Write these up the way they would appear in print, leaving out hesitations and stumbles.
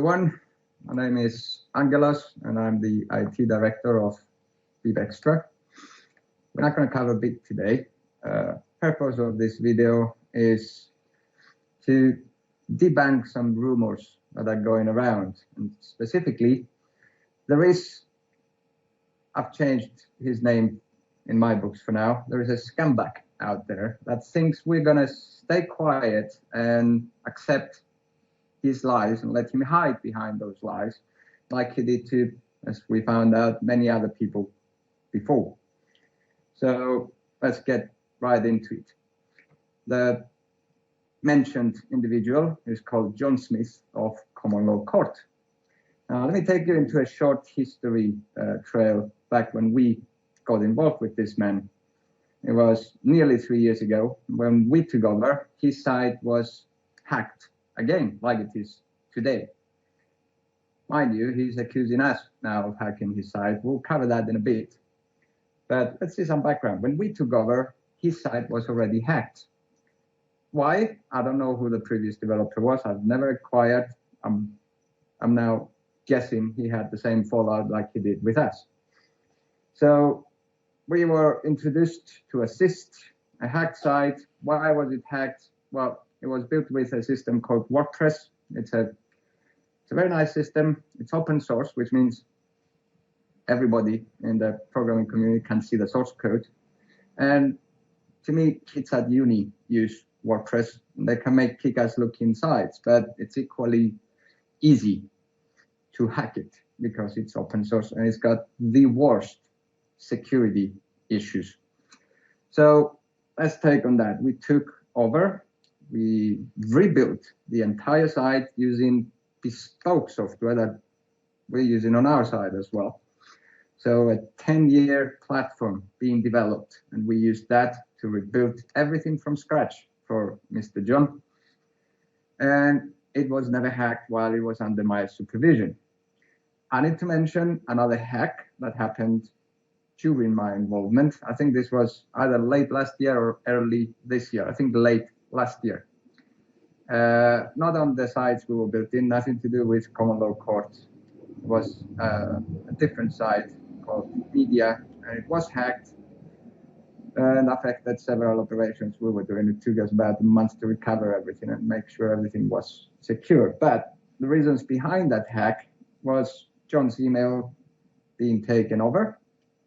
everyone. My name is Angelos, and I'm the IT director of Extra. We're not going to cover big today. Purpose of this video is to debunk some rumors that are going around, and specifically, I've changed his name in my books for now. There is a scumbag out there that thinks we're going to stay quiet and accept his lies and let him hide behind those lies, like he did to, as we found out, many other people before. So let's get right into it. The mentioned individual is called John Smith of Common Law Court. Now, let me take you into a short history trail back when we got involved with this man. It was nearly 3 years ago. When we took over, his site was hacked again, like it is today. Mind you, he's accusing us now of hacking his site. We'll cover that in a bit. But let's see some background. When we took over, his site was already hacked. Why? I don't know who the previous developer was. I've never acquired. I'm now guessing he had the same fallout like he did with us. So we were introduced to assist a hacked site. Why was it hacked? Well, it was built with a system called WordPress. It's a very nice system. It's open source, which means everybody in the programming community can see the source code. And to me, kids at uni use WordPress. They can make kick-ass looking sites, but it's equally easy to hack it because it's open source and it's got the worst security issues. So let's take on that. We took over. We rebuilt the entire site using bespoke software that we're using on our side as well. So a 10-year platform being developed, and we used that to rebuild everything from scratch for Mr. John. And it was never hacked while it was under my supervision. I need to mention another hack that happened during my involvement. I think this was either late last year or early this year. I think late last year. Not on the sites we were built in, nothing to do with Common Law Court. It was a different site called Media, and it was hacked and affected several operations we were doing. It took us about a month to recover everything and make sure everything was secure. But the reasons behind that hack was John's email being taken over,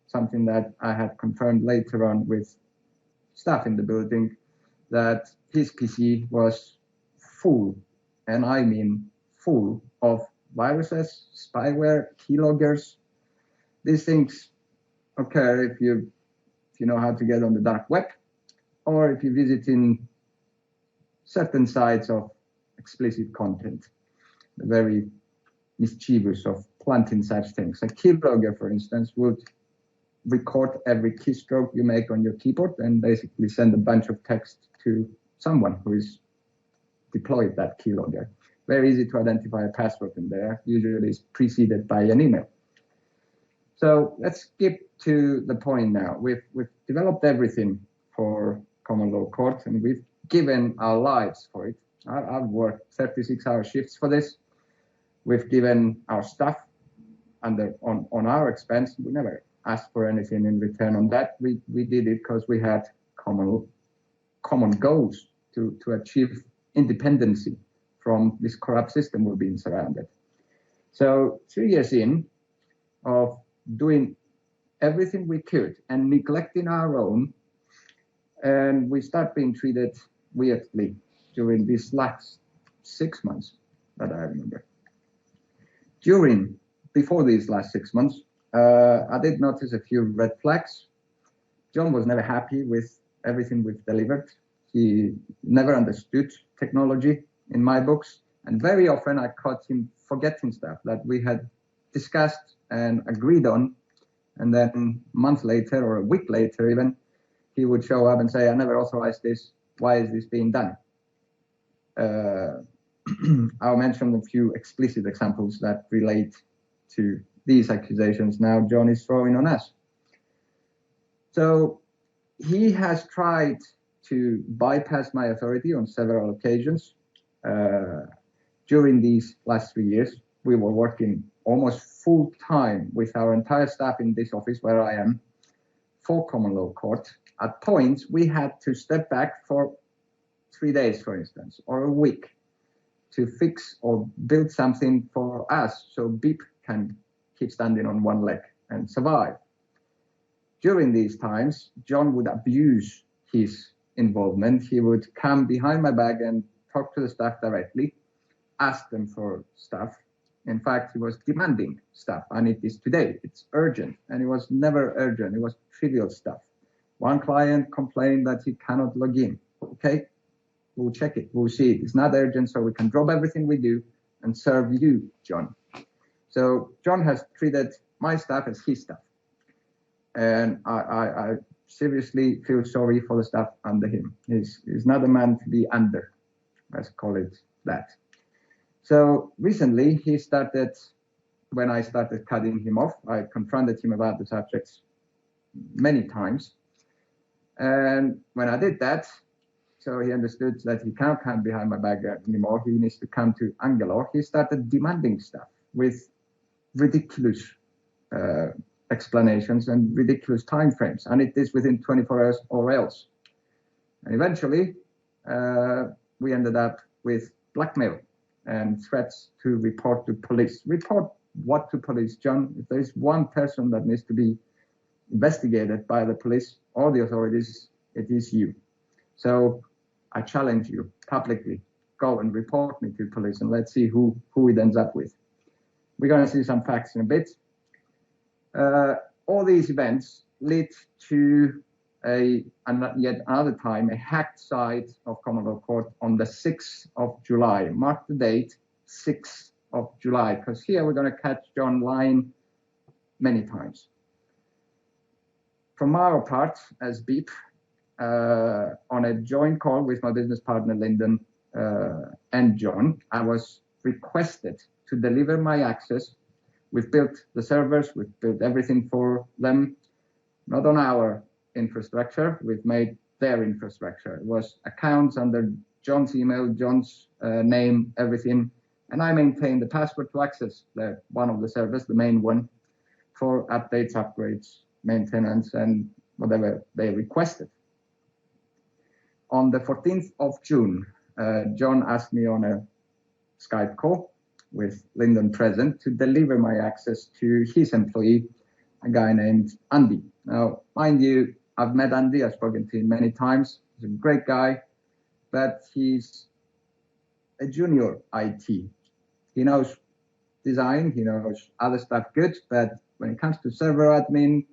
something that I had confirmed later on with staff in the building, that his PC was full, and I mean full, of viruses, spyware, keyloggers. These things occur if you know how to get on the dark web, or if you visit in certain sites of explicit content, very mischievous of planting such things. A keylogger, for instance, would record every keystroke you make on your keyboard and basically send a bunch of text to someone who is deployed that keylogger. Very easy to identify a password in there. Usually is preceded by an email. So let's skip to the point now. We've developed everything for Common Law Court, and we've given our lives for it. I've worked 36-hour shifts for this. We've given our stuff on our expense. We never asked for anything in return on that. We did it because we had common goals to achieve independency from this corrupt system we're being surrounded. So 3 years in of doing everything we could and neglecting our own, and we start being treated weirdly during these last 6 months that I remember. Before these last 6 months, I did notice a few red flags. John was never happy with everything we've delivered. He never understood technology in my books, and very often I caught him forgetting stuff that we had discussed and agreed on, and then a month later or a week later even, he would show up and say, I never authorized this, why is this being done? I'll mention a few explicit examples that relate to these accusations now John is throwing on us. So he has tried to bypass my authority on several occasions during these last 3 years. we were working almost full time with our entire staff in this office where I am for common law court. At points, we had to step back for 3 days, for instance, or a week to fix or build something for us so BIP can keep standing on one leg and survive. During these times, John would abuse his involvement. He would come behind my back and talk to the staff directly, ask them for stuff. In fact, he was demanding stuff. I need this today. It's urgent. And it was never urgent. It was trivial stuff. One client complained that he cannot log in. Okay, we'll check it. We'll see it. It's not urgent, so we can drop everything we do and serve you, John. So John has treated my staff as his staff. And I seriously feel sorry for the staff under him. He's not a man to be under, let's call it that. So recently he started, when I started cutting him off, I confronted him about the subjects many times. And when I did that, so he understood that he can't come behind my back anymore. He needs to come to Angelo. He started demanding stuff with ridiculous explanations and ridiculous timeframes. I need this within 24 hours or else. And eventually, we ended up with blackmail and threats to report to police. Report what to police, John? If there is one person that needs to be investigated by the police or the authorities, it is you. So I challenge you publicly, go and report me to police and let's see who it ends up with. We're going to see some facts in a bit. All these events lead to yet another time, a hacked site of common law court on the 6th of July. Mark the date, 6th of July, because here we're going to catch John lying many times. From our part as BIP, on a joint call with my business partner, Lyndon and John, I was requested to deliver my access. We've built the servers, we've built everything for them, not on our infrastructure, we've made their infrastructure. It was accounts under John's email, John's name, everything. And I maintained the password to access one of the servers, the main one, for updates, upgrades, maintenance, and whatever they requested. On the 14th of June, John asked me on a Skype call with Lyndon present to deliver my access to his employee, a guy named Andy. Now, mind you, I've met Andy, I've spoken to him many times. He's a great guy, but he's a junior IT. He knows design, he knows other stuff good, but when it comes to server admin,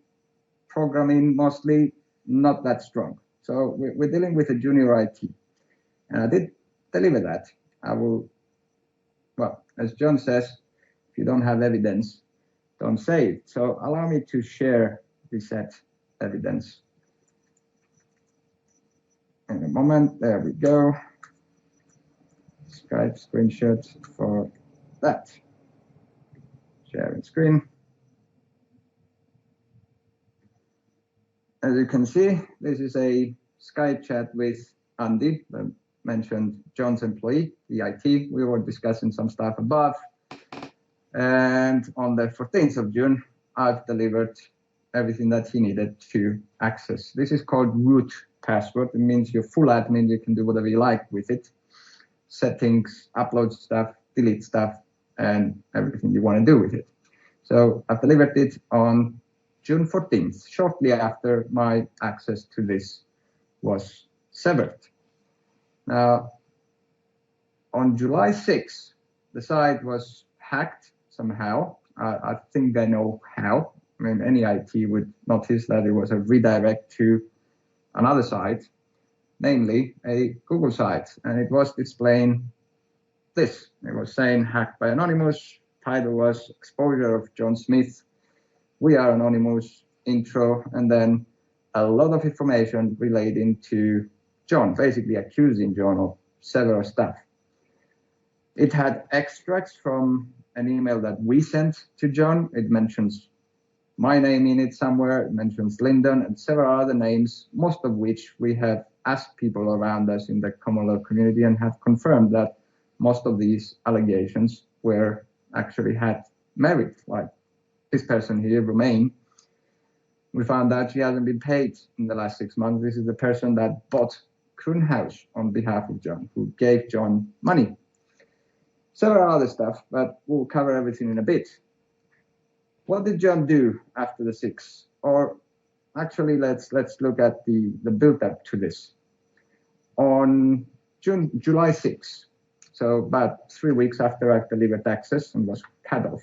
programming mostly, not that strong. So we're dealing with a junior IT. And I did deliver that. I will, well, as John says, if you don't have evidence, don't say it. So allow me to share this set evidence. In a moment, there we go. Skype screenshot for that. Sharing screen. As you can see, this is a Skype chat with Andy, the mentioned John's employee, the IT. We were discussing some stuff above. And on the 14th of June, I've delivered everything that he needed to access. This is called root password. It means you're full admin. You can do whatever you like with it. Settings, upload stuff, delete stuff, and everything you want to do with it. So I've delivered it on June 14th, shortly after my access to this was severed. Now, on July 6th, the site was hacked somehow. I think I know how. I mean, any IT would notice that it was a redirect to another site, namely a Google site. And it was displaying this. It was saying hacked by Anonymous. Title was exposure of John Smith. We are Anonymous, intro, and then a lot of information relating to John, basically accusing John of several stuff. It had extracts from an email that we sent to John. It mentions my name in it somewhere. It mentions Lyndon and several other names, most of which we have asked people around us in the common law community and have confirmed that most of these allegations were actually had merit, like this person here, Romain. We found out she hasn't been paid in the last 6 months. This is the person that bought Kroon House on behalf of John, who gave John money. Several other stuff, but we'll cover everything in a bit. What did John do after the 6th? Or actually, let's look at the build-up to this. On July 6th, so about 3 weeks after I've delivered access and was cut off,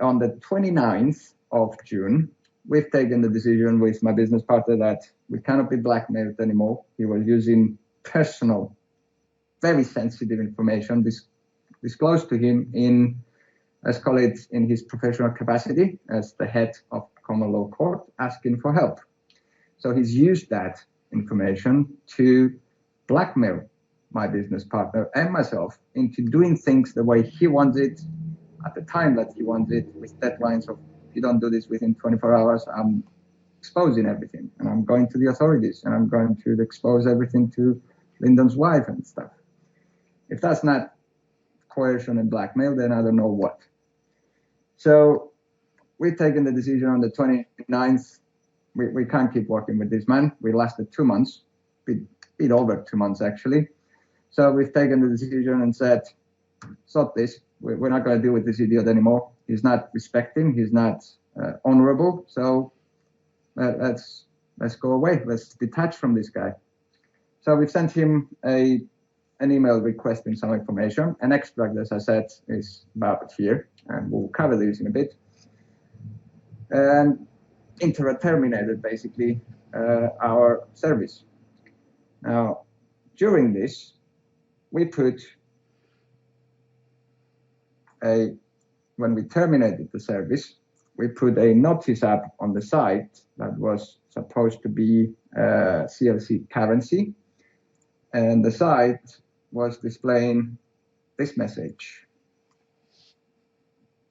on the 29th of June, we've taken the decision with my business partner that we cannot be blackmailed anymore. He was using personal, very sensitive information disclosed to him in, let's call it, in his professional capacity as the head of common law court, asking for help. So he's used that information to blackmail my business partner and myself into doing things the way he wants it, at the time that he wants it, with deadlines of, if you don't do this within 24 hours, I'm exposing everything, and I'm going to the authorities, and I'm going to expose everything to Lyndon's wife and stuff. If that's not coercion and blackmail, then I don't know what. So we've taken the decision on the 29th. We can't keep working with this man. We lasted 2 months, bit over 2 months actually. So we've taken the decision and said, stop this. We're not going to deal with this idiot anymore. He's not respecting. He's not honorable. So let's go away. Let's detach from this guy. So we've sent him an email requesting some information. An extract, as I said, is about here, and we'll cover this in a bit. And Interact terminated basically our service. Now, during this, we put when we terminated the service, we put a notice up on the site that was supposed to be CLC currency, and the site was displaying this message.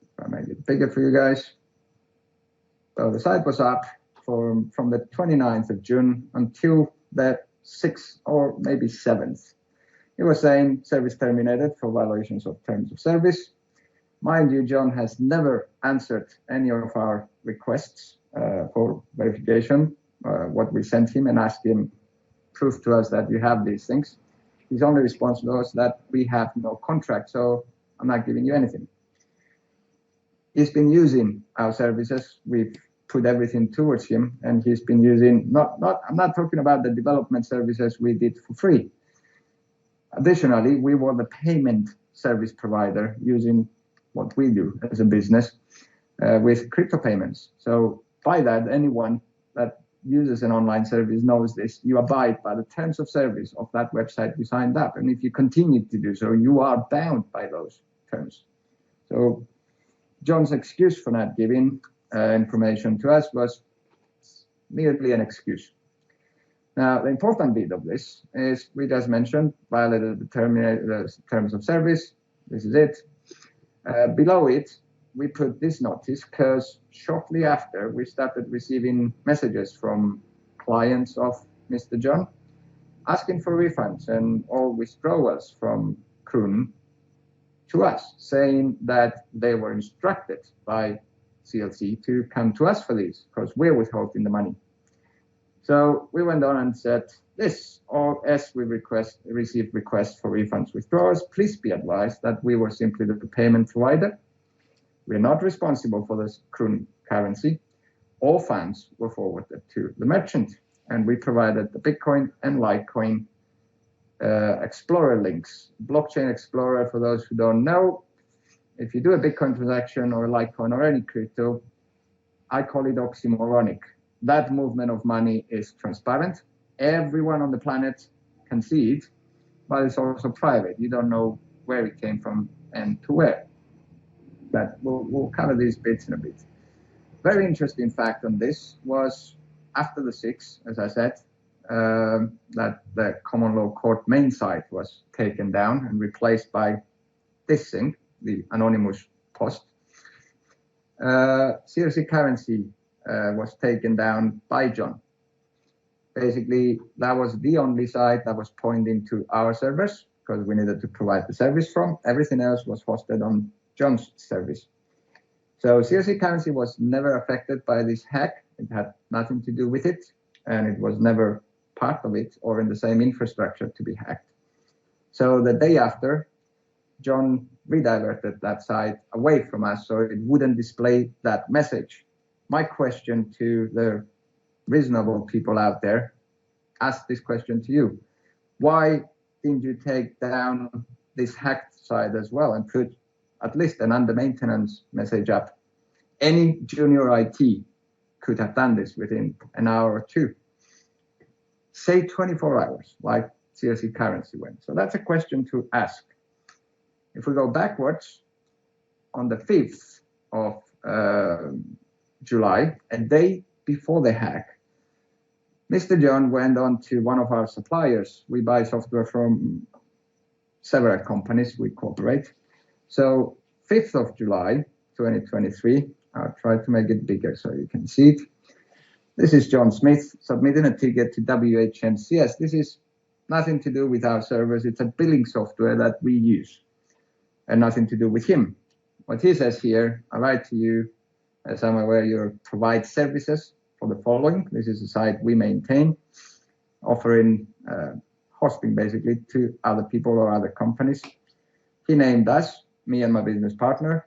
If I make it bigger for you guys. So the site was up from the 29th of June until the 6th or maybe 7th. It was saying service terminated for violations of terms of service. Mind you, John has never answered any of our requests for verification, what we sent him and asked him, prove to us that you have these things. His only response was that we have no contract, so I'm not giving you anything. He's been using our services. We've put everything towards him, and he's been using, I'm not talking about the development services we did for free. Additionally, we were the payment service provider using what we do as a business with crypto payments. So by that, anyone that uses an online service knows this. You abide by the terms of service of that website you signed up. And if you continue to do so, you are bound by those terms. So John's excuse for not giving information to us was merely an excuse. Now, the important bit of this is, we just mentioned, violated the terms of service. This is it. Below it, we put this notice because shortly after, we started receiving messages from clients of Mr. John asking for refunds and all withdrawals from Kroon to us, saying that they were instructed by CLC to come to us for these because we're withholding the money. So we went on and said this, or as we received requests for refunds, withdrawals, please be advised that we were simply the payment provider. We're not responsible for this Kroon currency. All funds were forwarded to the merchant, and we provided the Bitcoin and Litecoin Explorer links. Blockchain Explorer, for those who don't know, if you do a Bitcoin transaction or a Litecoin or any crypto, I call it oxymoronic. That movement of money is transparent. Everyone on the planet can see it, but it's also private. You don't know where it came from and to where. But we'll cover these bits in a bit. Very interesting fact on this was after the 6th, as I said, that the common law court main site was taken down and replaced by this thing, the anonymous post. CLC currency was taken down by John. Basically, that was the only site that was pointing to our servers. because we needed to provide the service from. Everything else was hosted on John's service. So CRC currency was never affected by this hack. It had nothing to do with it, and it was never part of it or in the same infrastructure to be hacked. So the day after, John redirected that site away from us so it wouldn't display that message. My question to the reasonable people out there, ask this question to you. Why didn't you take down this hacked site as well and put at least an under maintenance message up? Any junior IT could have done this within an hour or two. Say 24 hours, like CRC currency went. So that's a question to ask. If we go backwards, on the 5th of July, a day before the hack, Mr. John went on to one of our suppliers. We buy software from several companies, we cooperate. So 5th of July, 2023, I'll try to make it bigger so you can see it. This is John Smith submitting a ticket to WHMCS. This is nothing to do with our servers. It's a billing software that we use and nothing to do with him. What he says here, I write to you, as I'm aware, you provide services for the following. This is a site we maintain, offering hosting basically to other people or other companies. He named us, me and my business partner.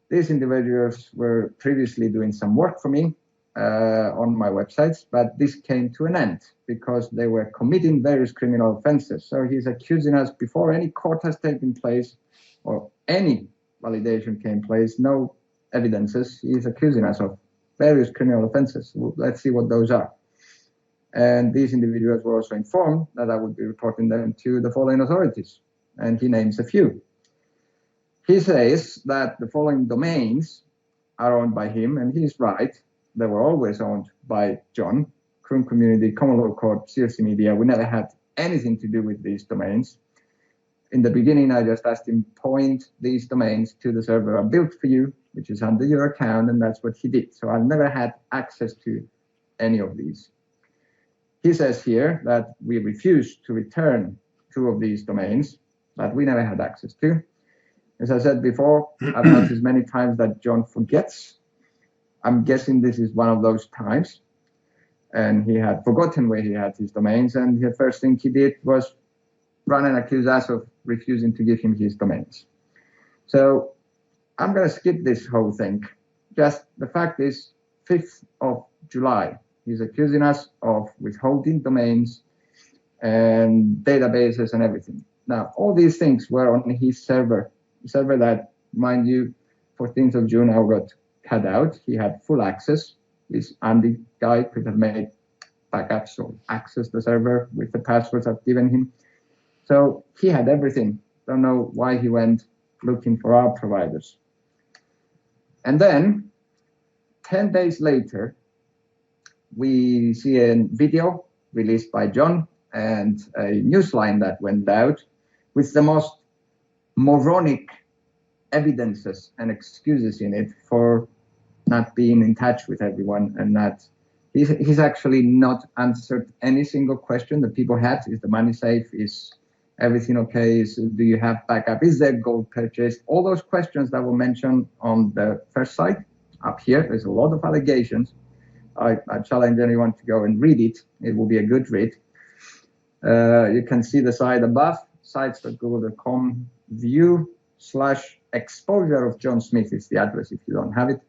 These individuals were previously doing some work for me on my websites, but this came to an end because they were committing various criminal offenses. So he's accusing us before any court has taken place or any validation came place, no evidences. He's accusing us of various criminal offenses. Let's see what those are. And these individuals were also informed that I would be reporting them to the following authorities. And he names a few. He says that the following domains are owned by him, and he's right. They were always owned by John, Chrome Community, Common Law Court, CRC Media. We never had anything to do with these domains. In the beginning, I just asked him, point these domains to the server I built for you, which is under your account, and that's what he did. So I've never had access to any of these. He says here that we refused to return 2 of these domains that we never had access to. As I said before, I've noticed many times that John forgets. I'm guessing this is one of those times. And he had forgotten where he had his domains, and the first thing he did was run and accuse us of refusing to give him his domains. So I'm going to skip this whole thing. Just the fact is, 5th of July, he's accusing us of withholding domains and databases and everything. Now, all these things were on his server that, mind you, 14th of June, I got cut out. He had full access. This Andy guy could have made backups or access the server with the passwords I've given him. So he had everything. Don't know why he went looking for our providers. And then 10 days later, we see a video released by John and a newsline that went out with the most moronic evidences and excuses in it for not being in touch with everyone, and that he's actually not answered any single question that people had. Is the money safe? Is everything okay? Do you have backup? Is there gold purchased? All those questions that were mentioned on the first site up here. There's a lot of allegations. I challenge anyone to go and read it. It will be a good read. You can see the site above, sites.google.com view/exposure of John Smith is the address if you don't have it.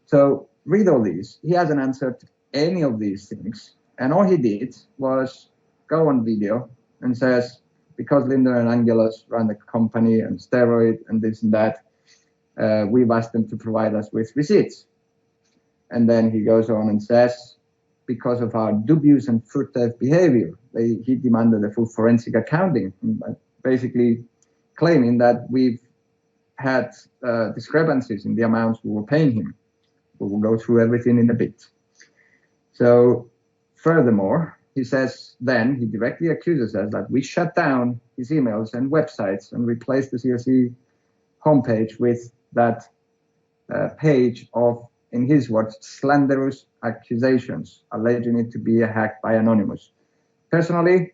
So read all these. He hasn't answered any of these things. And all he did was go on video and says, because Linda and Angelos run the company and Steroid and this and that, we've asked them to provide us with receipts. And then he goes on and says, because of our dubious and furtive behavior, he demanded a full forensic accounting, basically claiming that we've had discrepancies in the amounts we were paying him. We will go through everything in a bit. So furthermore, he says then he directly accuses us that we shut down his emails and websites and replaced the CRC homepage with that page of, in his words, slanderous accusations, alleging it to be a hack by Anonymous. Personally,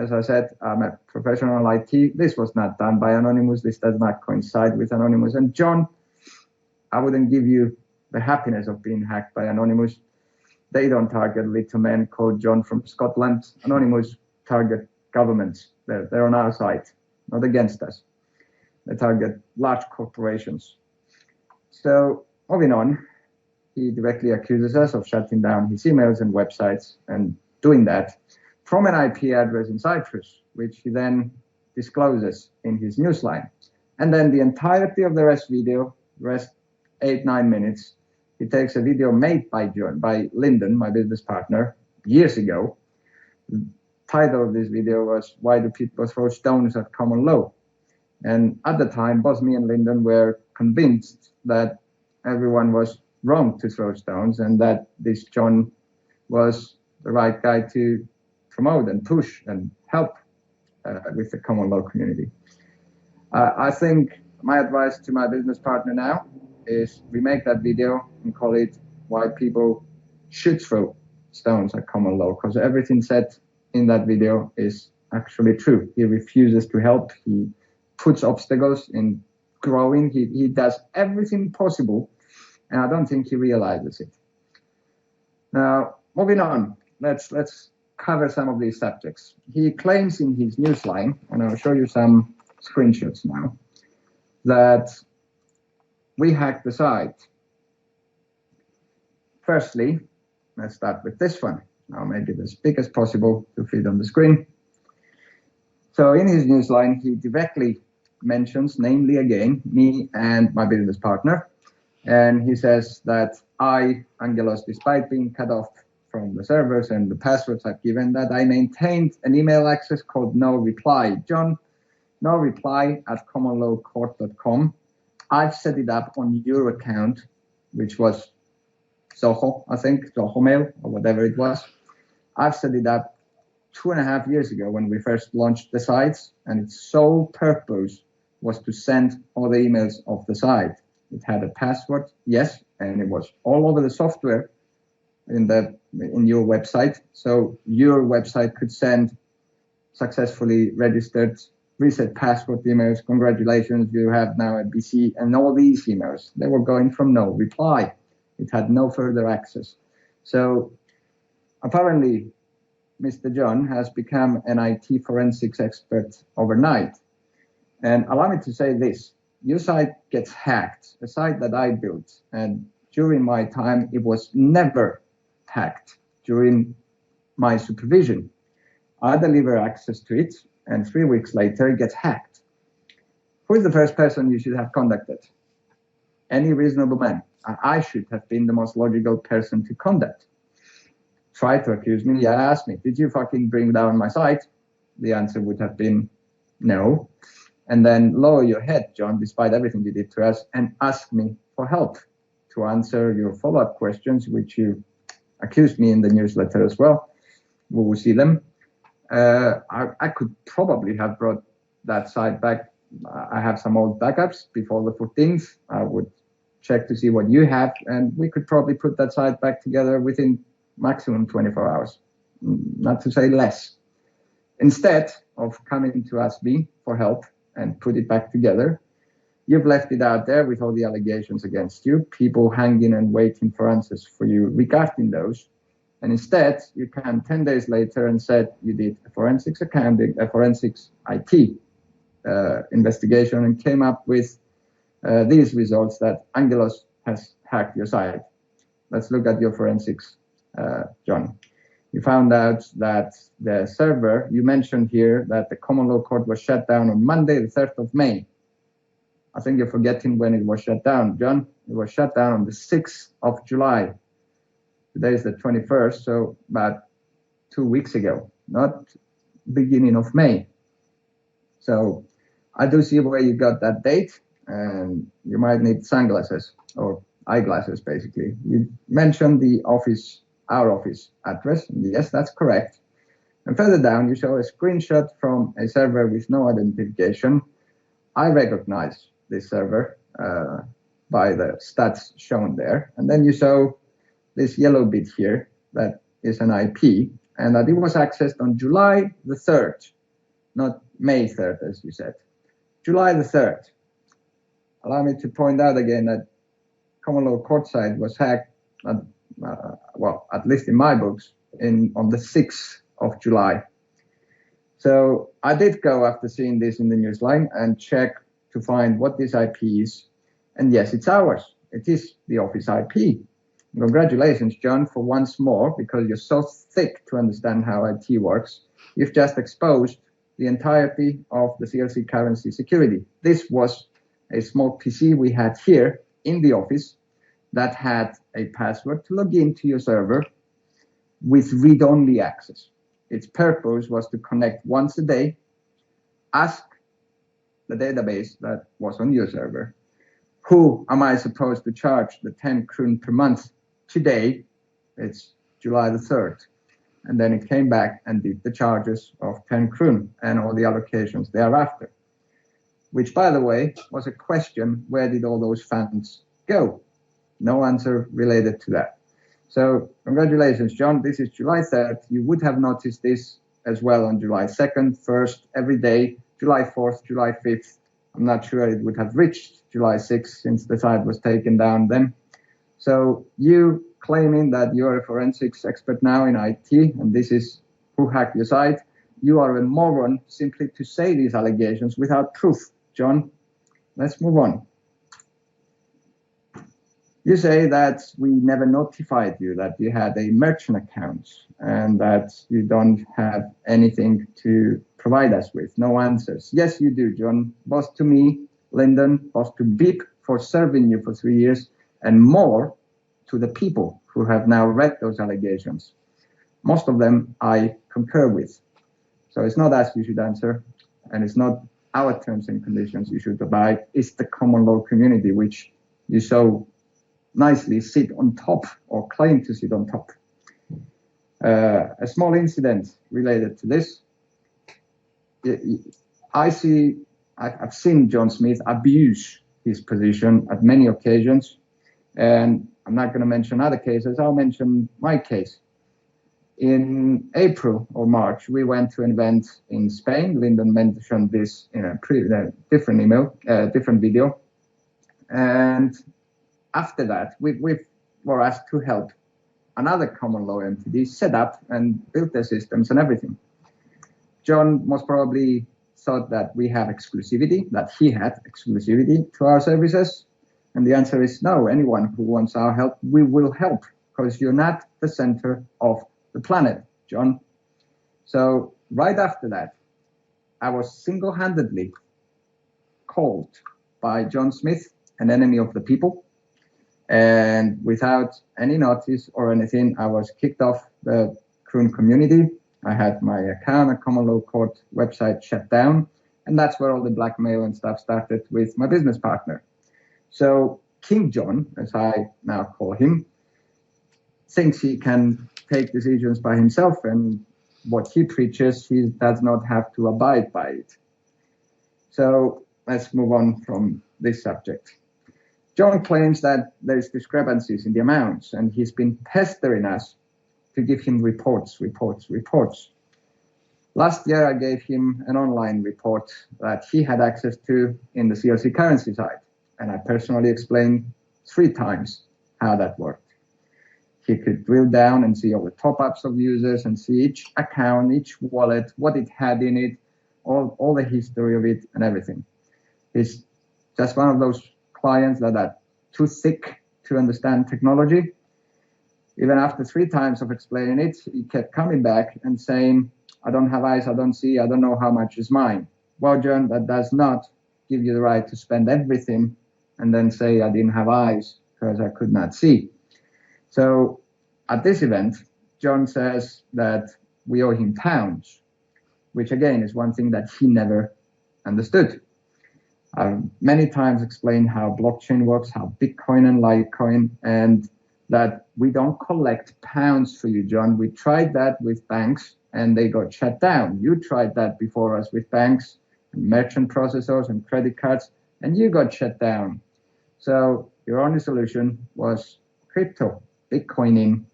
as I said, I'm a professional IT. This was not done by Anonymous. This does not coincide with Anonymous. And John, I wouldn't give you the happiness of being hacked by Anonymous. They don't target little men called John from Scotland. Anonymous target governments. They're on our side, not against us. They target large corporations. So moving on, he directly accuses us of shutting down his emails and websites and doing that from an IP address in Cyprus, which he then discloses in his newsline. And then the entirety of the rest video, the rest 8-9 minutes, he takes a video made by Lyndon, my business partner, years ago. The title of this video was, "Why Do People Throw Stones at Common Law?" And at the time, both me and Lyndon were convinced that everyone was wrong to throw stones and that this John was the right guy to promote and push and help with the common law community. I think my advice to my business partner now is remake that video and call it "Why People Should Throw Stones at Common Law," because everything said in that video is actually true. He refuses to help. He puts obstacles in growing. He does everything possible, and I don't think he realizes it. Now, moving on, let's cover some of these subjects. He claims in his newsline, and I'll show you some screenshots now, that we hacked the site. Firstly, let's start with this one. I'll make it as big as possible to fit on the screen. So in his newsline, he directly mentions, namely again, me and my business partner. And he says that I, Angelos, despite being cut off from the servers and the passwords I've given, that I maintained an email access called no reply. John, no reply at commonlawcourt.com. I've set it up on your account, which was Zoho, I think, Zoho Mail or whatever it was. I've set it up 2.5 years ago when we first launched the sites, and its sole purpose was to send all the emails of the site. It had a password, yes, and it was all over the software in your website. So your website could send successfully registered reset password emails. Congratulations, you have now a BC, and all these emails, they were going from no reply. It had no further access. So apparently, Mr. John has become an IT forensics expert overnight. And allow me to say this, your site gets hacked, a site that I built, and during my time, it was never hacked. During my supervision, I deliver access to it, and 3 weeks later, it gets hacked. Who is the first person you should have contacted? Any reasonable man. I should have been the most logical person to contact. Try to accuse me, yeah, ask me, did you fucking bring down my site? The answer would have been no. And then lower your head, John, despite everything you did to us, and ask me for help to answer your follow-up questions, which you accused me in the newsletter as well. We will see them. I could probably have brought that site back. I have some old backups before the 14th. I would check to see what you have, and we could probably put that site back together within maximum 24 hours, not to say less. Instead of coming to ask me for help and put it back together, you've left it out there with all the allegations against you, people hanging and waiting for answers for you regarding those. And instead, you came 10 days later and said you did a forensics accounting, a forensics IT investigation, and came up with these results that Angelos has hacked your site. Let's look at your forensics, John. You found out that the server, you mentioned here that the common law court was shut down on Monday, the 3rd of May. I think you're forgetting when it was shut down, John. It was shut down on the 6th of July. Today is the 21st, so about 2 weeks ago, not beginning of May. So I do see where you got that date, and you might need sunglasses or eyeglasses, basically. You mentioned the office, our office address. Yes, that's correct. And further down, you show a screenshot from a server with no identification. I recognize this server by the stats shown there. And then you show this yellow bit here that is an IP. and that it was accessed on July the 3rd, not May 3rd, as you said. July the 3rd. Allow me to point out again that common law court site was hacked, well, at least in my books, on the 6th of July. So I did go after seeing this in the newsline and check to find what this IP is. And yes, it's ours. It is the office IP. Congratulations, John, for once more, because you're so thick to understand how IT works. You've just exposed the entirety of the CLC currency security. This was a small PC we had here in the office that had a password to log into your server with read-only access. Its purpose was to connect once a day, ask the database that was on your server, who am I supposed to charge the 10 kroon per month today? It's July the 3rd. And then it came back and did the charges of 10 kroon and all the allocations thereafter, which, by the way, was a question: where did all those funds go? No answer related to that. So congratulations, John. This is July 3rd. You would have noticed this as well on July 2nd, 1st, every day, July 4th, July 5th. I'm not sure it would have reached July 6th since the site was taken down then. So you claiming that you're a forensics expert now in IT, and this is who hacked your site, you are a moron simply to say these allegations without proof, John. Let's move on. You say that we never notified you that you had a merchant account and that you don't have anything to provide us with. No answers. Yes, you do, John. Both to me, Lyndon, both to BIP for serving you for 3 years, and more to the people who have now read those allegations. Most of them I concur with. So it's not us you should answer, and it's not our terms and conditions you should abide. It's the common law community, which you so nicely sit on top, or claim to sit on top. A small incident related to this. I've seen John Smith abuse his position at many occasions, and I'm not going to mention other cases. I'll mention my case. In April or March, we went to an event in Spain. Lyndon mentioned this in a different email, different video. And after that, we were asked to help another common law entity set up and build their systems and everything. John most probably thought that we have exclusivity, that he had exclusivity to our services. And the answer is no. Anyone who wants our help, we will help, because you're not the center of the planet, John. So right after that, I was single-handedly called by John Smith, an enemy of the people. And without any notice or anything, I was kicked off the Kroon community. I had my account, a common law court website, shut down. And that's where all the blackmail and stuff started with my business partner. So King John, as I now call him, thinks he can take decisions by himself, and what he preaches, he does not have to abide by it. So let's move on from this subject. John claims that there's discrepancies in the amounts, and he's been pestering us to give him reports. Last year, I gave him an online report that he had access to in the CLC currency site, and I personally explained 3 times how that worked. He could drill down and see all the top-ups of users and see each account, each wallet, what it had in it, all the history of it and everything. He's just one of those clients that are too thick to understand technology. Even after 3 times of explaining it, he kept coming back and saying, I don't have eyes, I don't see, I don't know how much is mine. Well, John, that does not give you the right to spend everything and then say I didn't have eyes because I could not see. So at this event, John says that we owe him pounds, which again is one thing that he never understood. I've many times explained how blockchain works, how Bitcoin and Litecoin, and that we don't collect pounds for you, John. We tried that with banks and they got shut down. You tried that before us with banks and merchant processors and credit cards, and you got shut down. So your only solution was crypto, Bitcoin in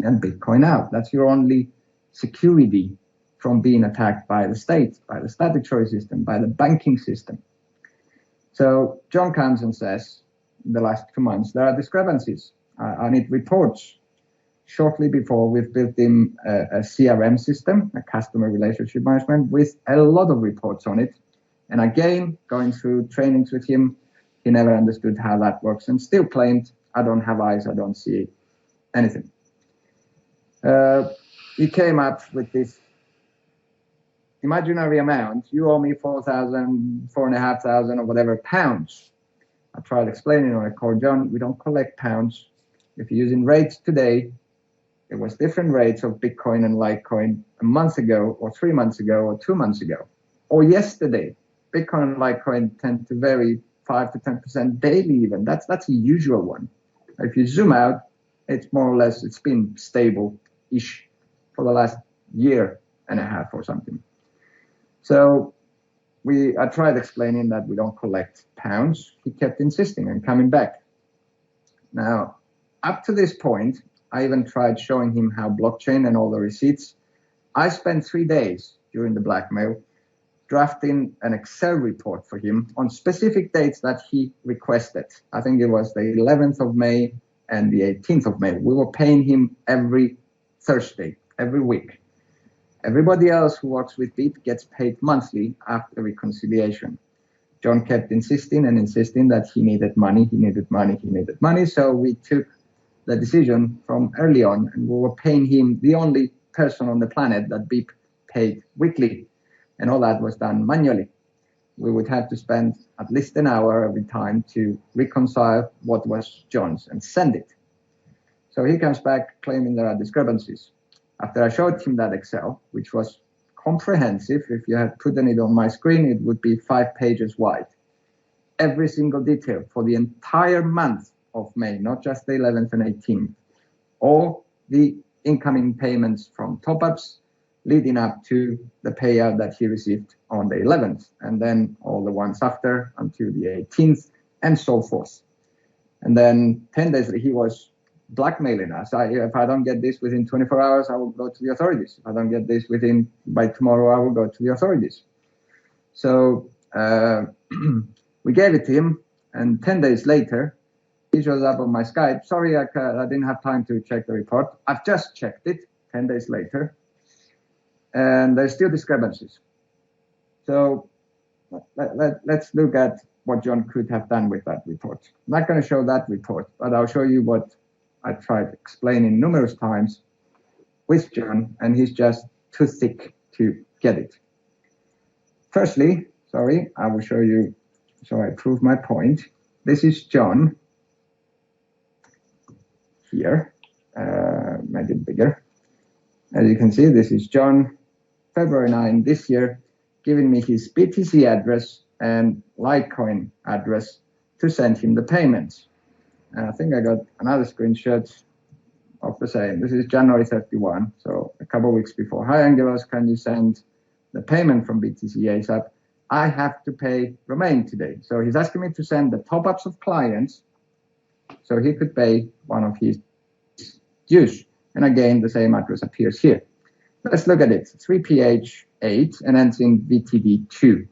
and Bitcoin out. That's your only security from being attacked by the state, by the statutory system, by the banking system. So John comes and says, in the last 2 months, there are discrepancies. I need reports. Shortly before, we've built in a CRM system, a customer relationship management, with a lot of reports on it. And again, going through trainings with him, he never understood how that works and still claimed, I don't have eyes, I don't see anything. He came up with this imaginary amount. You owe me 4,000, 4,500 or whatever pounds. I tried explaining on a call, John, we don't collect pounds. If you're using rates today, it was different rates of Bitcoin and Litecoin a month ago or 3 months ago or 2 months ago or yesterday. Bitcoin and Litecoin tend to vary 5 to 10% daily even. That's a usual one. If you zoom out, it's more or less, it's been stable-ish for the last year and a half or something. So I tried explaining that we don't collect pounds. He kept insisting and coming back. Now, up to this point, I even tried showing him how blockchain and all the receipts. I spent 3 days during the blackmail drafting an Excel report for him on specific dates that he requested. I think it was the 11th of May and the 18th of May. We were paying him every Thursday, every week. Everybody else who works with Beep gets paid monthly after reconciliation. John kept insisting and insisting that he needed money, he needed money, he needed money. So we took the decision from early on, and we were paying him, the only person on the planet that Beep paid weekly. And all that was done manually. We would have to spend at least an hour every time to reconcile what was John's and send it. So he comes back claiming there are discrepancies. After I showed him that Excel, which was comprehensive, if you had put it on my screen, it would be 5 pages wide. Every single detail for the entire month of May, not just the 11th and 18th. All the incoming payments from top-ups leading up to the payout that he received on the 11th, and then all the ones after until the 18th, and so forth. And then 10 days later, he was blackmailing us. If I don't get this within 24 hours, I will go to the authorities. If I don't get this by tomorrow, I will go to the authorities. So we gave it to him, and 10 days later, he shows up on my Skype. Sorry, I didn't have time to check the report. I've just checked it 10 days later, and there's still discrepancies. So let's look at what John could have done with that report. I'm not going to show that report, but I'll show you what I tried explaining numerous times with John, and he's just too thick to get it. Firstly, I will show you, so I prove my point. This is John here, make it bigger. As you can see, this is John, February 9 this year, giving me his BTC address and Litecoin address to send him the payments. And I think I got another screenshot of the same. This is January 31, so a couple of weeks before. Hi, Angelos, can you send the payment from BTC ASAP? I have to pay Romain today. So he's asking me to send the top-ups of clients so he could pay one of his dues. And again, the same address appears here. Let's look at it. 3PH8 and ends in VTD2.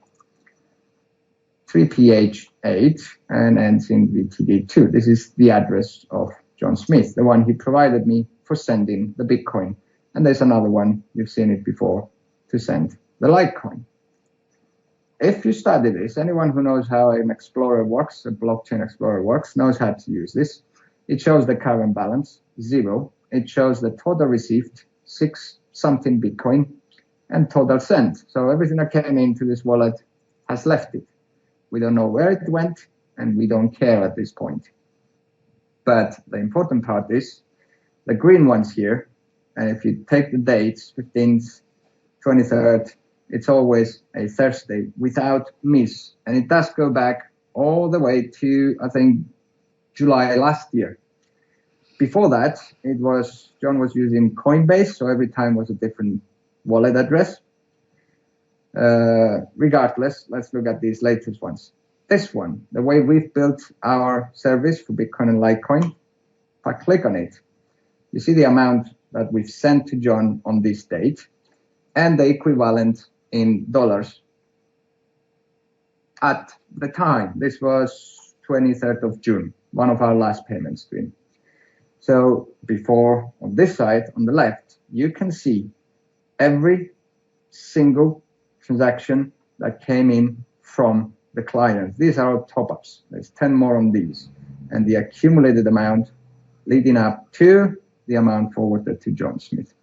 3PH8 and ends in VTD2. This is the address of John Smith, the one he provided me for sending the Bitcoin. And there's another one, you've seen it before, to send the Litecoin. If you study this, anyone who knows how an explorer works, a blockchain explorer works, knows how to use this. It shows the current balance, 0. It shows the total received, 6 something Bitcoin, and total sent. So everything that came into this wallet has left it. We don't know where it went, and we don't care at this point. But the important part is the green ones here, and if you take the dates, 15th, 23rd, it's always a Thursday without miss. And it does go back all the way to, I think, July last year. Before that, John was using Coinbase, so every time was a different wallet address. Regardless, let's look at these latest ones. This one, the way we've built our service for Bitcoin and Litecoin, if I click on it, you see the amount that we've sent to John on this date and the equivalent in dollars at the time. This was 23rd of June, one of our last payments to him. So before, on this side, on the left, you can see every single transaction that came in from the client. These are our top-ups. There's 10 more on these. And the accumulated amount leading up to the amount forwarded to John Smith.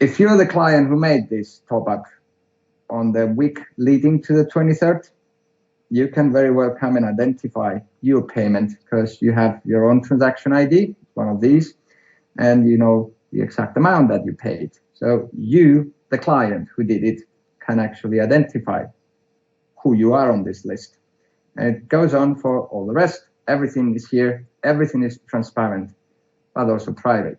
If you're the client who made this top-up on the week leading to the 23rd, you can very well come and identify your payment because you have your own transaction ID, one of these, and you know the exact amount that you paid. So you, the client who did it, can actually identify who you are on this list. And it goes on for all the rest. Everything is here. Everything is transparent, but also private.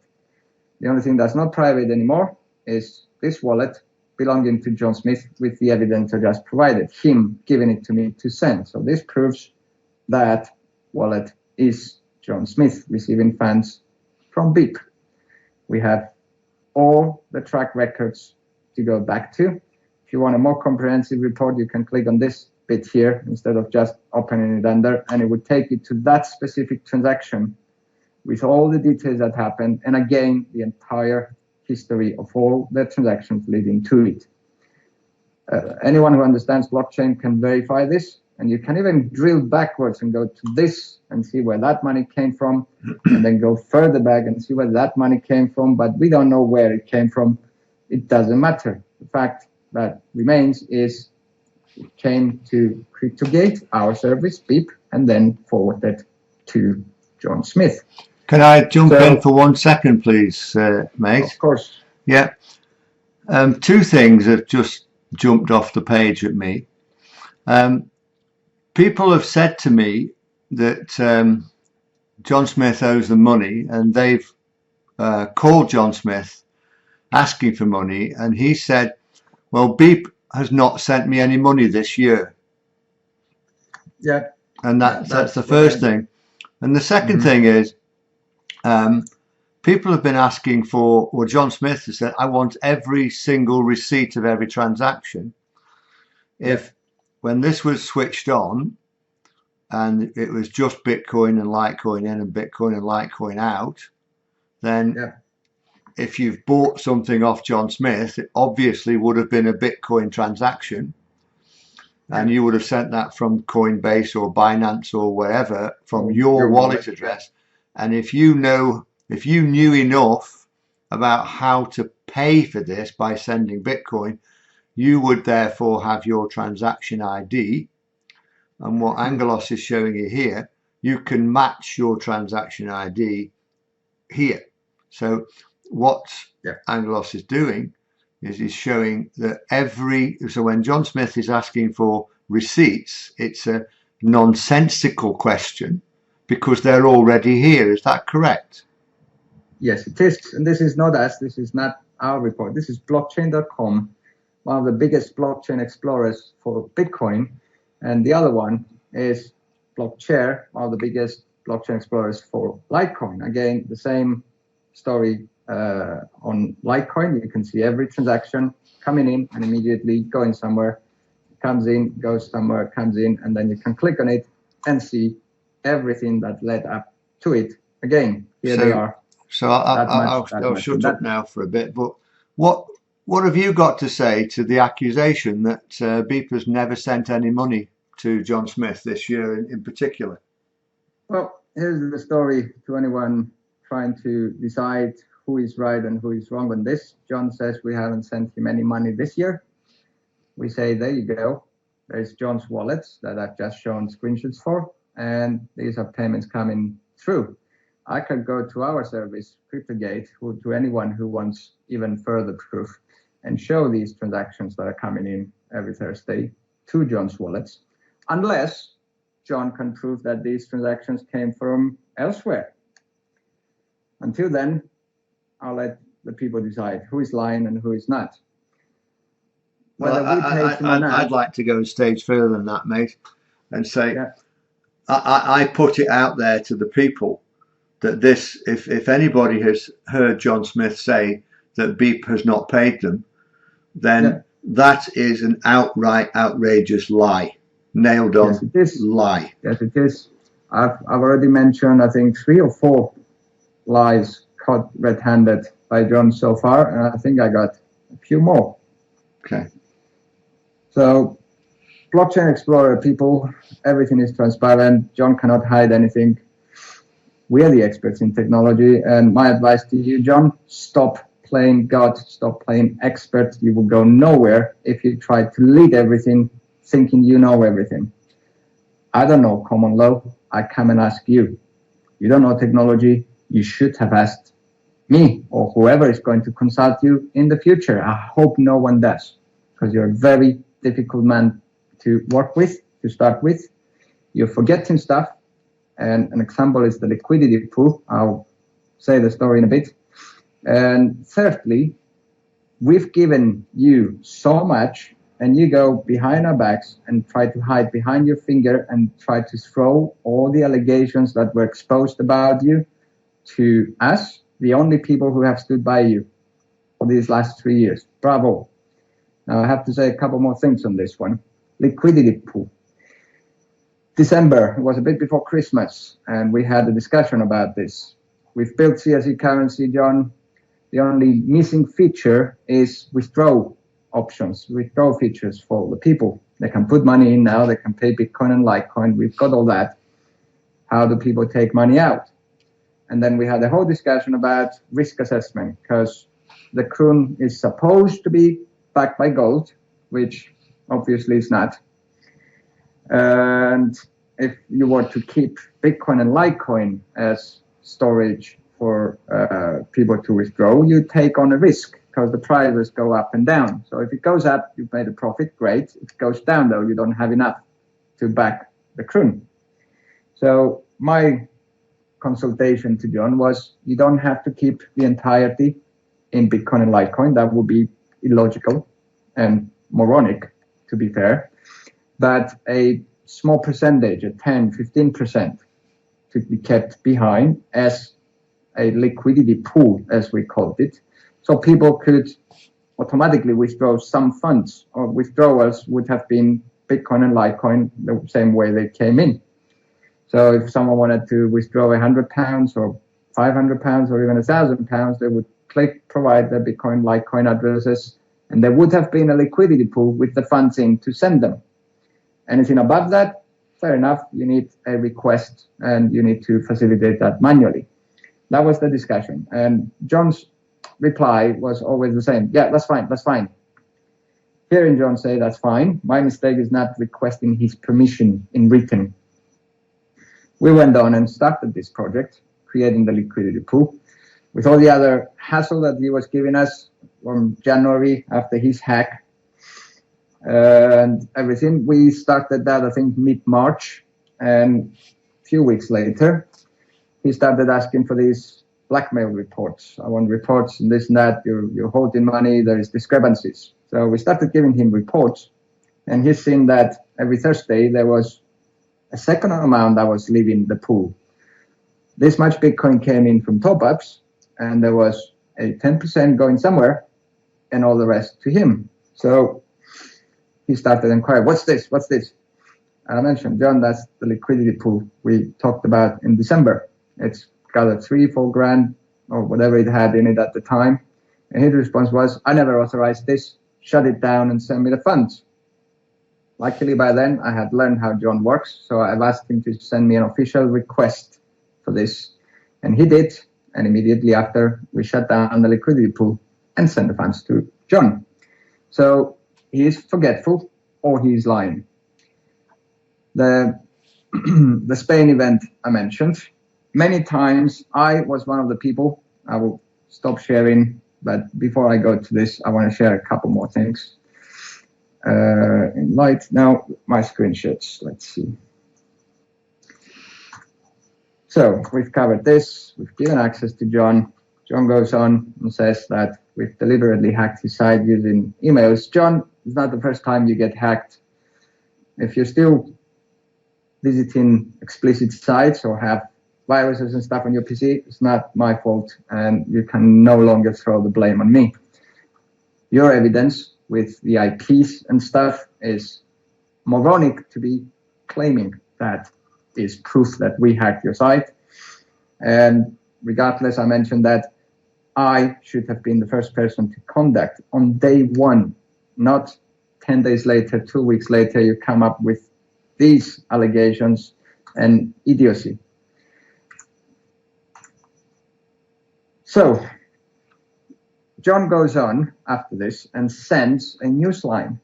The only thing that's not private anymore is this wallet belonging to John Smith with the evidence I just provided, him giving it to me to send. So this proves that wallet is John Smith receiving funds from BIP. We have all the track records to go back to. If you want a more comprehensive report, you can click on this bit here instead of just opening it under, and it would take you to that specific transaction with all the details that happened, and again, the entire history of all the transactions leading to it. Anyone who understands blockchain can verify this, and you can even drill backwards and go to this and see where that money came from, and then go further back and see where that money came from, but we don't know where it came from. It doesn't matter. The fact that remains is it came to CryptoGate, our service, BIP, and then forwarded to John Smith. Can I jump in for 1 second, please, mate? Of course. Yeah. Two things have just jumped off the page at me. People have said to me that John Smith owes them money, and they've called John Smith asking for money, and he said, well, Beep has not sent me any money this year. Yeah. And that's the first thing. And the second thing is, people have been asking for, well, John Smith has said, I want every single receipt of every transaction. If when this was switched on and it was just Bitcoin and Litecoin in and Bitcoin and Litecoin out, then if you've bought something off John Smith, it obviously would have been a Bitcoin transaction. And you would have sent that from Coinbase or Binance or wherever from your wallet address. And if you knew enough about how to pay for this by sending Bitcoin, you would therefore have your transaction ID. And what Angelos is showing you here, you can match your transaction ID here. So what Angelos is doing is he's showing that so when John Smith is asking for receipts, it's a nonsensical question because they're already here. Is that correct? Yes, it is. And this is not us. This is not our report. This is blockchain.com, one of the biggest blockchain explorers for Bitcoin. And the other one is Blockchair, one of the biggest blockchain explorers for Litecoin. Again, the same story on Litecoin. You can see every transaction coming in and immediately going somewhere, comes in, goes somewhere, comes in, and then you can click on it and see everything that led up to it. Again, here they are. So I'll shut up now for a bit, but what have you got to say to the accusation that Beep has never sent any money to John Smith this year in particular? Well, here's the story to anyone trying to decide who is right and who is wrong on this. John says we haven't sent him any money this year. We say, there you go. There's John's wallets that I've just shown screenshots for, and these are payments coming through. I could go to our service, CryptoGate, to anyone who wants even further proof, and show these transactions that are coming in every Thursday to John's wallets, unless John can prove that these transactions came from elsewhere. Until then, I'll let the people decide who is lying and who is not. Well, I'd like to go a stage further than that, mate, and say I put it out there to the people that this, if anybody has heard John Smith say that Beep has not paid them, then that is an outright outrageous lie. Nailed on. Yes, it is. Lie. Yes, it is. I've already mentioned, I think, 3 or 4 lies caught red-handed by John so far, and I think I got a few more. Okay. So, Blockchain Explorer people, everything is transparent. John cannot hide anything. We are the experts in technology, and my advice to you, John, stop playing God, stop playing expert. You will go nowhere if you try to lead everything thinking you know everything. I don't know common law. I come and ask you. You don't know technology. You should have asked me or whoever is going to consult you in the future. I hope no one does, because you're a very difficult man to work with, to start with. You're forgetting stuff. And an example is the liquidity pool. I'll say the story in a bit. And thirdly, we've given you so much, and you go behind our backs and try to hide behind your finger and try to throw all the allegations that were exposed about you to us, the only people who have stood by you for these last 3 years. Bravo. Now I have to say a couple more things on this one. Liquidity pool. December, it was a bit before Christmas, and we had a discussion about this. We've built CSE currency, John. The only missing feature is withdraw options, withdraw features for the people. They can put money in now, they can pay Bitcoin and Litecoin. We've got all that. How do people take money out? And then we had a whole discussion about risk assessment, because the Kroon is supposed to be backed by gold, which obviously is not. And if you were to keep Bitcoin and Litecoin as storage for people to withdraw, you take on a risk because the prices go up and down. So if it goes up, you've made a profit, great. If it goes down, though, you don't have enough to back the Kroon. So my consultation to John was, you don't have to keep the entirety in Bitcoin and Litecoin. That would be illogical and moronic, to be fair. But a small percentage, a 10, 15%, to be kept behind as a liquidity pool, as we called it. So people could automatically withdraw some funds, or withdrawals would have been Bitcoin and Litecoin the same way they came in. So if someone wanted to withdraw £100 or £500 or even £1,000, they would click provide their Bitcoin, Litecoin addresses, and there would have been a liquidity pool with the funds in to send them. Anything above that, fair enough, you need a request and you need to facilitate that manually. That was the discussion. And John's reply was always the same. Yeah, that's fine, that's fine. Hearing John say that's fine, my mistake is not requesting his permission in written. We went on and started this project, creating the liquidity pool, with all the other hassle that he was giving us from January after his hack and everything. We started that, I think, mid-March, and a few weeks later, he started asking for these blackmail reports. I want reports and this and that, you're holding money, there is discrepancies. So we started giving him reports, and he's seen that every Thursday there was a second amount that was leaving the pool. This much Bitcoin came in from top-ups, and there was a 10% going somewhere, and all the rest to him. So he started inquiring, what's this, what's this? And I mentioned, John, that's the liquidity pool we talked about in December. It's got a 3-4 grand or whatever it had in it at the time. And his response was, I never authorized this, shut it down and send me the funds. Luckily by then I had learned how John works, so I've asked him to send me an official request for this. And he did, and immediately after we shut down the liquidity pool and sent the funds to John. So he is forgetful or he's lying. The Spain event I mentioned, many times I was one of the people. I will stop sharing, but before I go to this, I want to share a couple more things. In light now, my screenshots, let's see. So we've covered this, we've given access to John. John goes on and says that we've deliberately hacked his site using emails. John, it's not the first time you get hacked. If you're still visiting explicit sites or have viruses and stuff on your PC. It's not my fault, and you can no longer throw the blame on me. Your evidence with the IPs and stuff is moronic to be claiming that is proof that we hacked your site. And regardless, I mentioned that I should have been the first person to contact on day one, not 10 days later, 2 weeks later, you come up with these allegations and idiocy. So John goes on after this and sends a newsline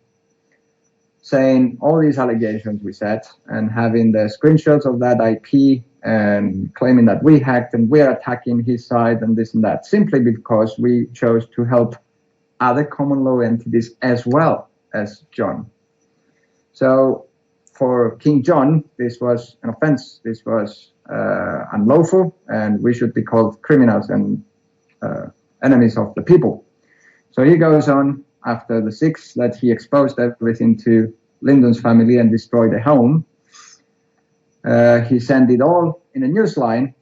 saying all these allegations we said, and having the screenshots of that IP and claiming that we hacked and we're attacking his side and this and that, simply because we chose to help other common law entities as well as John. So for King John, this was an offense. This was unlawful, and we should be called criminals and enemies of the people. So he goes on after the 6th that he exposed everything to Lyndon's family and destroyed the home. He sent it all in a newsline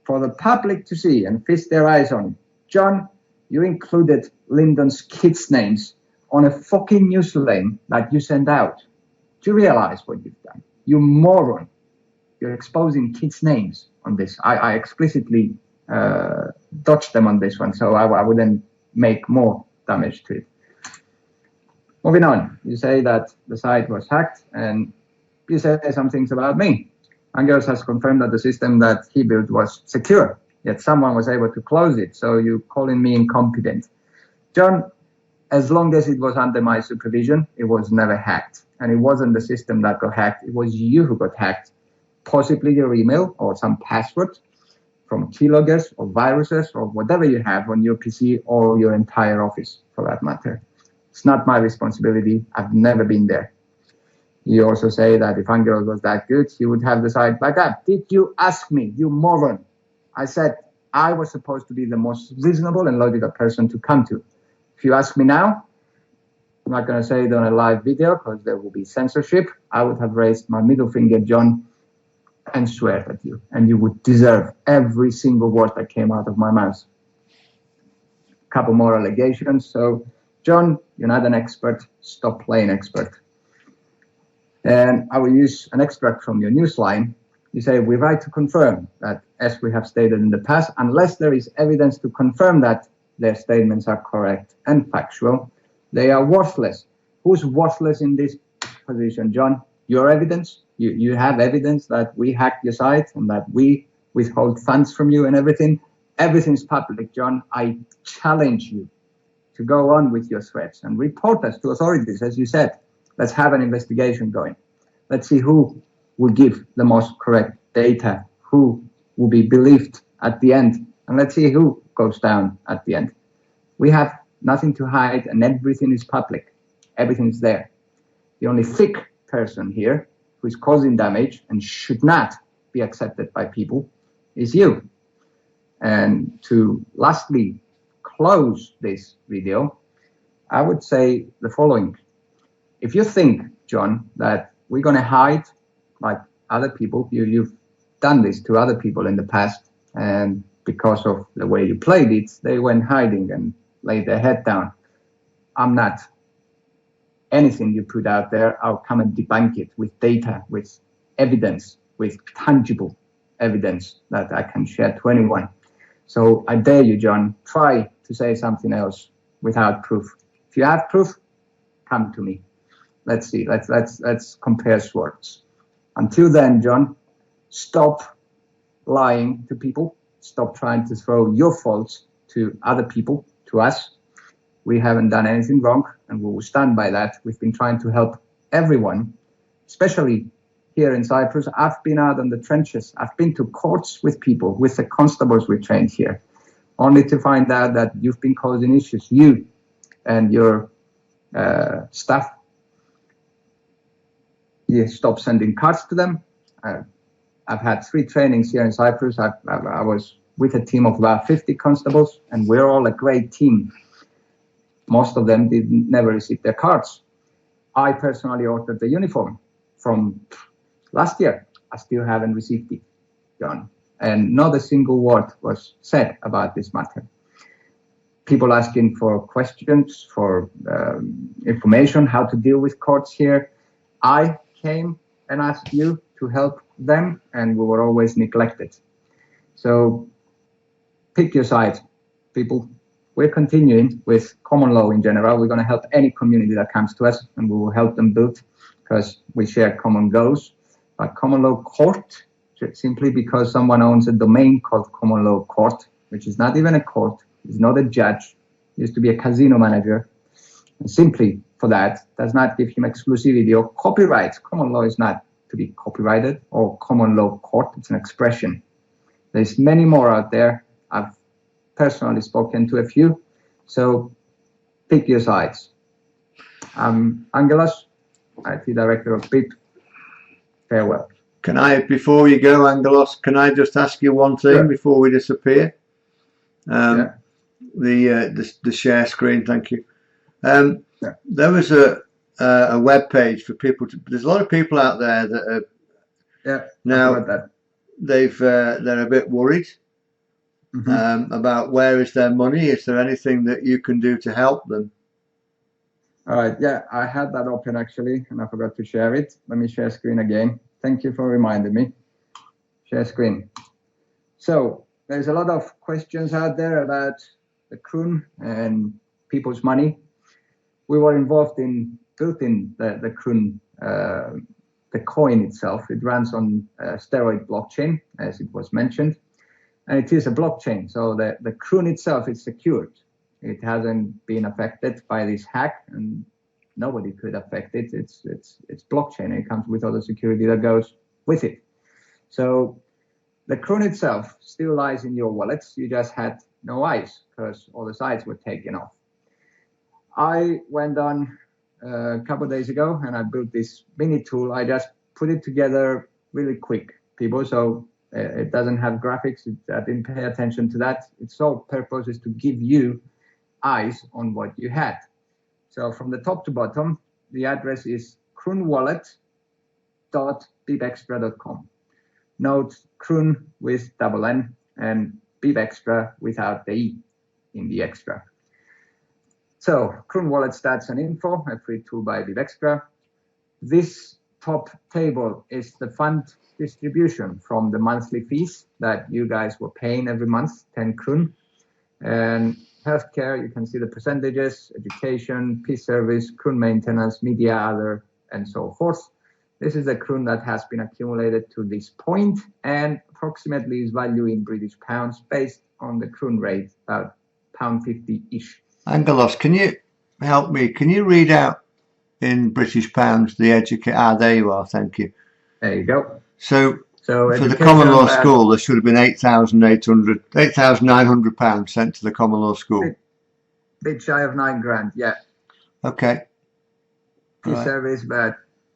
for the public to see and feast their eyes on. John, you included Lyndon's kids' names on a fucking newsline that you sent out. Do you realize what you've done? You moron. You're exposing kids' names on this. I explicitly dodged them on this one, so I wouldn't make more damage to it. Moving on, you say that the site was hacked, and you say some things about me. Angelos has confirmed that the system that he built was secure, yet someone was able to close it, so you're calling me incompetent. John, as long as it was under my supervision, it was never hacked. And it wasn't the system that got hacked, it was you who got hacked. Possibly your email or some password from keyloggers or viruses or whatever you have on your PC or your entire office, for that matter. It's not my responsibility. I've never been there. You also say that if Angelos was that good, he would have the site back up. Did you ask me, you moron? I said I was supposed to be the most reasonable and logical person to come to. If you ask me now, I'm not going to say it on a live video because there will be censorship. I would have raised my middle finger, John, and swear at you. And you would deserve every single word that came out of my mouth. A couple more allegations. So, John, you're not an expert. Stop playing expert. And I will use an extract from your newsline. You say, we write to confirm that, as we have stated in the past, unless there is evidence to confirm that their statements are correct and factual, they are worthless. Who's worthless in this position, John? Your evidence? You have evidence that we hacked your site and that we withhold funds from you and everything? Everything's public, John. I challenge you to go on with your threats and report us to authorities, as you said. Let's have an investigation going. Let's see who will give the most correct data, who will be believed at the end, and let's see who goes down at the end. We have nothing to hide and everything is public. Everything is there. The only thick person here who is causing damage and should not be accepted by people is you. And to lastly close this video, I would say the following. If you think, John, that we're going to hide like other people, you've done this to other people in the past, and because of the way you played it, they went hiding and laid their head down. I'm not. Anything you put out there, I'll come and debunk it with data, with evidence, with tangible evidence that I can share to anyone. So I dare you, John, try to say something else without proof. If you have proof, come to me. Let's see. Let's compare swords. Until then, John, stop lying to people. Stop trying to throw your faults to other people, to us. We haven't done anything wrong, and we will stand by that. We've been trying to help everyone, especially here in Cyprus. I've been out in the trenches. I've been to courts with people, with the constables we trained here, only to find out that you've been causing issues, you and your staff. You stop sending cards to them. I've had 3 trainings here in Cyprus. I was with a team of about 50 constables, and we're all a great team. Most of them never received their cards. I personally ordered the uniform from last year. I still haven't received it, John. and not a single word was said about this matter. People asking for questions, for information, how to deal with courts here. I came and asked you to help them, and we were always neglected. So pick your side, people. We're continuing with common law in general. We're going to help any community that comes to us, and we will help them build because we share common goals. But common law court, simply because someone owns a domain called common law court, which is not even a court, is not a judge, used to be a casino manager, and simply for that does not give him exclusivity or copyright. Common law is not to be copyrighted or common law court. It's an expression. There's many more out there. I've personally spoken to a few, so pick your sides. I'm Angelos, IT Director of BIP. Farewell. Can I, before you go, Angelos, can I just ask you one thing before we disappear? Yeah. The share screen, thank you. There was a web page for people to. There's a lot of people out there that are now they're a bit worried about where is their money. Is there anything that you can do to help them? All right. Yeah, I had that open actually, and I forgot to share it. Let me share screen again. Thank you for reminding me. Share screen. So there's a lot of questions out there about the Kroon and people's money. We were involved in building the Kroon, the coin itself. It runs on steroid blockchain, as it was mentioned, and it is a blockchain. So the Kroon itself is secured. It hasn't been affected by this hack, and nobody could affect it. It's blockchain. It comes with all the security that goes with it. So the Kroon itself still lies in your wallets. You just had no eyes because all the sides were taken off. I went on a couple of days ago and I built this mini tool. I just put it together really quick, people. So it doesn't have graphics. I didn't pay attention to that. Its sole purpose is to give you eyes on what you had. So from the top to bottom, the address is kroonwallet.bibextra.com. Note Kroon with double N and BibExtra without the E in the extra. So Kroon Wallet stats and info, a free tool by BibExtra. This top table is the fund distribution from the monthly fees that you guys were paying every month, 10 Kroon. And healthcare, you can see the percentages, education, peace service, Kroon maintenance, media, other, and so forth. This is the Kroon that has been accumulated to this point and approximately is value in British pounds based on the Kroon rate, about £50-ish. Angelos, can you help me? Can you read out in British pounds the there you are, thank you. There you go. So for the common law school, there should have been £8,900 sent to the common law school. Bit shy of £9,000, yeah. Okay. Peace service, about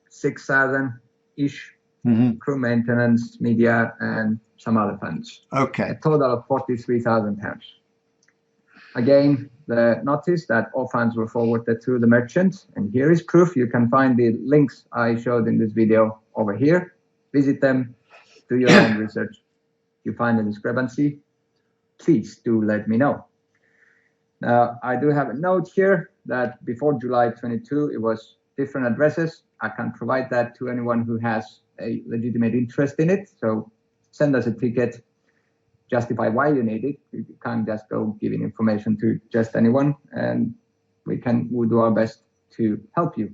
6,000-ish. Kroon maintenance, media, and some other funds. Okay. A total of £43,000. Again, the notice that all funds were forwarded to the merchant, and here is proof. You can find the links I showed in this video over here. Visit them, do your own research. If you find a discrepancy, please do let me know. Now, I do have a note here that before July 22, it was different addresses. I can provide that to anyone who has a legitimate interest in it. So send us a ticket, justify why you need it. You can't just go giving information to just anyone, and we'll do our best to help you.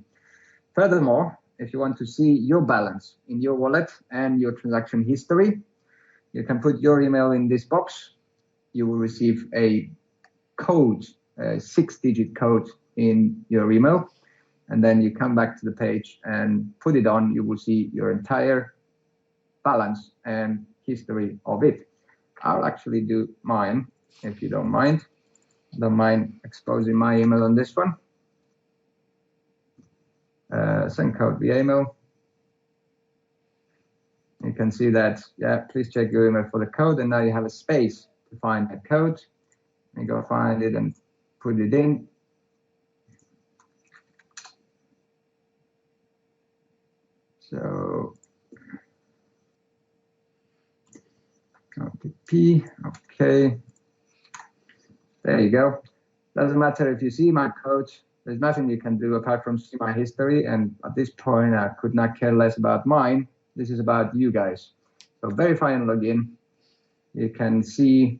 Furthermore, if you want to see your balance in your wallet and your transaction history, you can put your email in this box. You will receive a code, a 6-digit code in your email. And then you come back to the page and put it on. You will see your entire balance and history of it. I'll actually do mine, if you don't mind. Don't mind exposing my email on this one. Send code via email. You can see that, yeah, please check your email for the code. And now you have a space to find the code. You go find it and put it in. So, P. Okay. There you go. Doesn't matter if you see my code. There's nothing you can do apart from see my history. And at this point, I could not care less about mine. This is about you guys. So verify and log in. You can see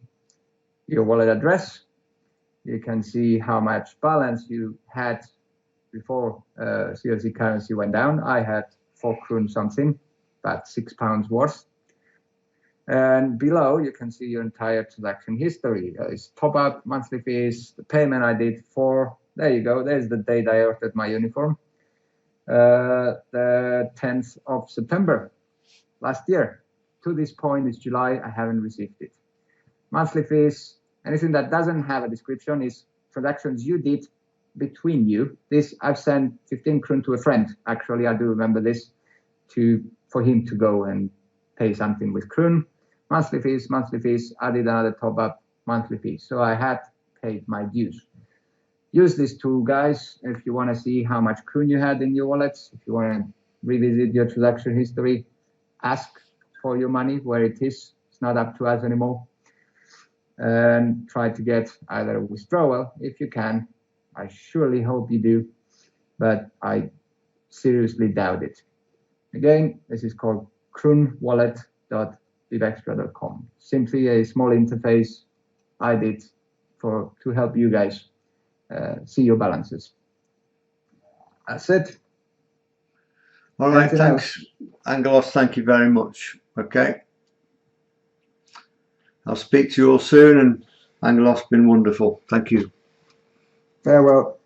your wallet address. You can see how much balance you had before CLC currency went down. I had 4 kroon something, about £6 worth. And below, you can see your entire transaction history. It's top up, monthly fees, the payment I did for. There you go. There's the date I ordered my uniform. The 10th of September last year. To this point, it's July. I haven't received it. Monthly fees, anything that doesn't have a description is transactions you did between you. This, I've sent 15 kroon to a friend. Actually, I do remember this, for him to go and pay something with kroon. Monthly fees, I did another top up, monthly fees. So I had paid my dues. Use this tool, guys, if you want to see how much kroon you had in your wallets. If you want to revisit your transaction history, ask for your money where it is. It's not up to us anymore. And try to get either a withdrawal if you can. I surely hope you do, but I seriously doubt it. Again, this is called kroonwallet.bibextra.com. Simply a small interface I did to help you guys see your balances. That's it. All right, thanks, Angelos. Thank you very much. Okay. I'll speak to you all soon, and Angelos, been wonderful. Thank you. Farewell.